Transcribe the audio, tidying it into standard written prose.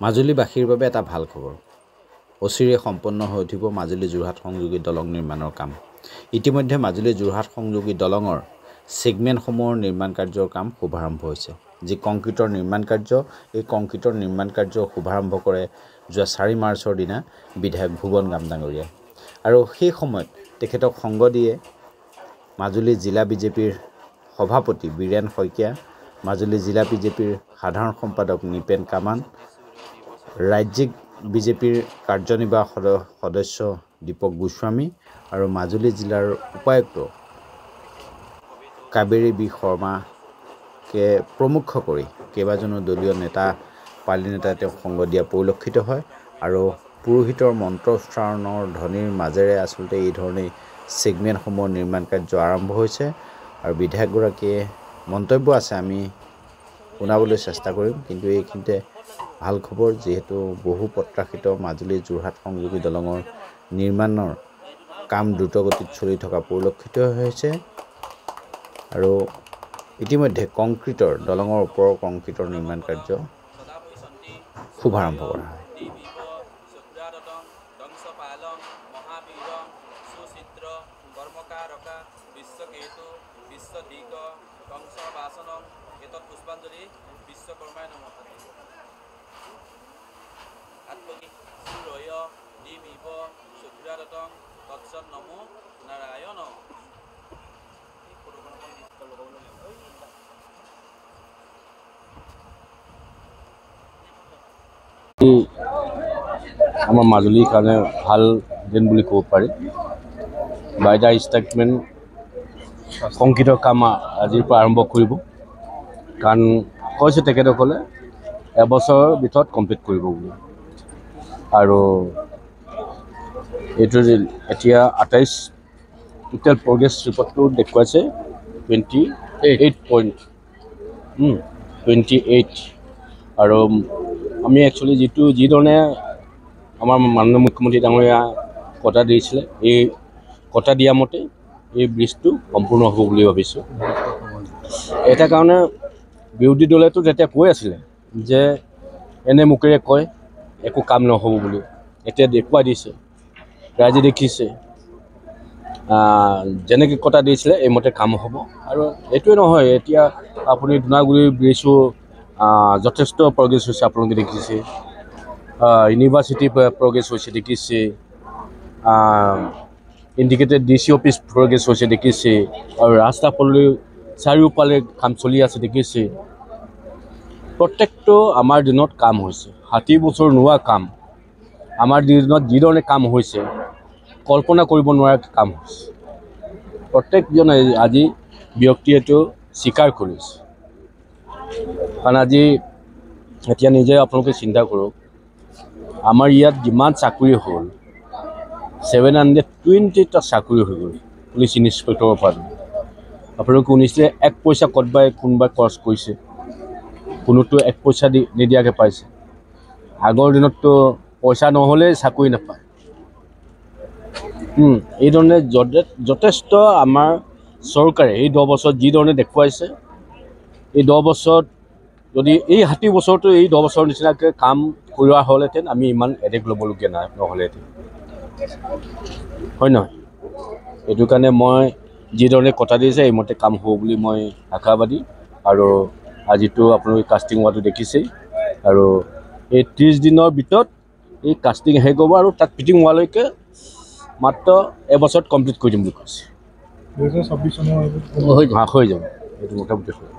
মাজুলীবাসীৰ বাবে এটা ভাল খবৰ। অচিৰে সম্পন্ন হৈ উঠিব মাজুলী যোৰহাট সংযোগী দলং নিৰ্মাণৰ কাম। ইতিমধ্যে মাজুলী যোৰহাট সংযোগী দলঙৰ ছেগমেণ্টসমূহৰ নিৰ্মাণ কাৰ্যৰ কাম শুভাৰম্ভ হৈছে। যি কংক্ৰিটৰ নিৰ্মাণ কাৰ্য, এই কংক্ৰিটৰ নিৰ্মাণ কাৰ্য শুভাৰম্ভ কৰে যোৱা 4 মাৰ্চৰ দিনা বিধায়ক ভুৱন গাম ডাঙৰীয়াই। আৰু সেই সময়ত তেখেতক সংগ দিয়ে মাজুলী জিলা বিজেপিৰ সভাপতি বীৰেন শইকীয়া, মাজুলী জিলা বিজেপিৰ সাধাৰণ সম্পাদক নিপেন কামান, ৰাজ্যিক বিজেপিৰ কাৰ্যনিৰ্বাহক সদস্য দীপক গোস্বামী আৰু মাজুলী জিলাৰ উপায়ুক্ত কাবেৰী বি শৰ্মাকে প্ৰমুখ কৰি কেইবাজনো দলীয় নেতা, পাৰ্টি নেতাই তেওঁক সংগ দিয়া পৰিলক্ষিত হয়। আৰু পুৰোহিতৰ মন্ত্ৰ উচ্চাৰণৰ ধ্বনিৰ মাজেৰে আচলতে এই ধৰণে ছেগমেণ্টসমূহৰ নিৰ্মাণ কাৰ্য আৰম্ভ হৈছে। আৰু বিধায়কগৰাকীয়ে মন্তব্য আছে, আমি শুনাবলৈ চেষ্টা কৰিম। কিন্তু এইখিনিতে ভাল খবৰ, যিহেতু বহু প্ৰত্যাশিত মাজুলী যোৰহাট সংযোগী দলঙৰ নিৰ্মাণৰ কাম দ্ৰুতগতিত চলি থকা পৰিলক্ষিত হৈছে। আৰু ইতিমধ্যে দলঙৰ ওপৰৰ কংক্ৰিটৰ নিৰ্মাণ কাৰ্য শুভাৰম্ভ কৰা হয়। আমাৰ মাজুলীৰ কাৰণে ভাল দিন বুলি ক'ব পাৰি। বাইদা ষ্টেটমেণ্ট কংক্ৰিটৰ কাম আজিৰ পৰা আৰম্ভ কৰিব, কাৰণ কৈছে তেখেতসকলে এবছৰৰ ভিতৰত কমপ্লিট কৰিব বুলি। আৰু এইটো এতিয়া 28 টোটেল প্ৰগ্ৰেছ ৰিপৰ্টটো দেখুৱাইছে 28। আৰু আমি একচুৱেলি যিধৰণে আমাৰ মাননীয় মুখ্যমন্ত্ৰী ডাঙৰীয়া কথা দিছিলে, এই কথা দিয়া মতে এই ব্ৰিজটো সম্পূৰ্ণ হ'ব বুলি ভাবিছোঁ। এটা কাৰণে বিৰোধী দলেতো তেতিয়া কৈ আছিলে যে এনে মুখেৰে কয় একো কাম নহ'ব বুলি, এতিয়া দেখুৱাই দিছে, ৰাইজে দেখিছে যেনেকৈ কথা দিছিলে এইমতে কাম হ'ব। আৰু এইটোৱে নহয়, এতিয়া আপুনি ধূনাগুৰি ব্ৰিজো যথেষ্ট প্ৰগ্ৰেছ হৈছে, আপোনালোকে দেখিছে। ইউনিভাৰ্চিটি প্ৰগ্ৰেছ হৈছে দেখিছে, ইণ্ডিকেটেড DC অফিচ প্ৰগ্ৰেছ হৈছে দেখিছে, আৰু ৰাস্তা পদূলি চাৰিওফালে কাম চলি আছে দেখিছে। প্ৰত্যেকটো আমাৰ দিনত কাম হৈছে, 60 বছৰ নোহোৱা কাম আমাৰ দিনত যিধৰণে কাম হৈছে কল্পনা কৰিব নোৱাৰা কাম হৈছে। প্ৰত্যেকজনে আজি ব্যক্তিয়েতো স্বীকাৰ কৰিছে, কাৰণ আজি এতিয়া নিজে আপোনালোকে চিন্তা কৰক, আমাৰ ইয়াত যিমান চাকৰি হ'ল 720টা চাকৰি হৈ গ'ল পুলিচ ইনস্পেক্টৰৰ পৰা। আপোনালোকে শুনিছিলে 1 পইচা কোনোবাই খৰচ কৰিছে, কোনোতো 1 পইচা নিদিয়াকৈ পাইছে। আগৰ দিনততো পইচা নহ'লে চাকৰি নাপায়। এইধৰণে যথেষ্ট আমাৰ চৰকাৰে এই 10 বছৰত যিধৰণে দেখুৱাইছে, এই 10 বছৰত যদি এই 60 বছৰতো এই 10 বছৰৰ নিচিনাকৈ কাম কৰোৱা হ'লহেঁতেন আমি ইমান এটেক ল'বলগীয়া নহ'লহেঁতেন, হয় নহয়? এইটো কাৰণে মই যিধৰণে কথা দিছে এইমতে কাম হ'ব বুলি মই আশাবাদী। আৰু আজিতো আপোনালোকে কাষ্টিং হোৱাটো দেখিছেই, আৰু এই 30 দিনৰ ভিতৰত এই কাষ্টিং শেষ হ'ব, আৰু তাত ফিটিং হোৱালৈকে মাত্ৰ এবছৰত কমপ্লিট কৰি দিম বুলি কৈছে। 2026 চনৰ হৈ যাব, এইটো মোটামুটি হৈ যাব।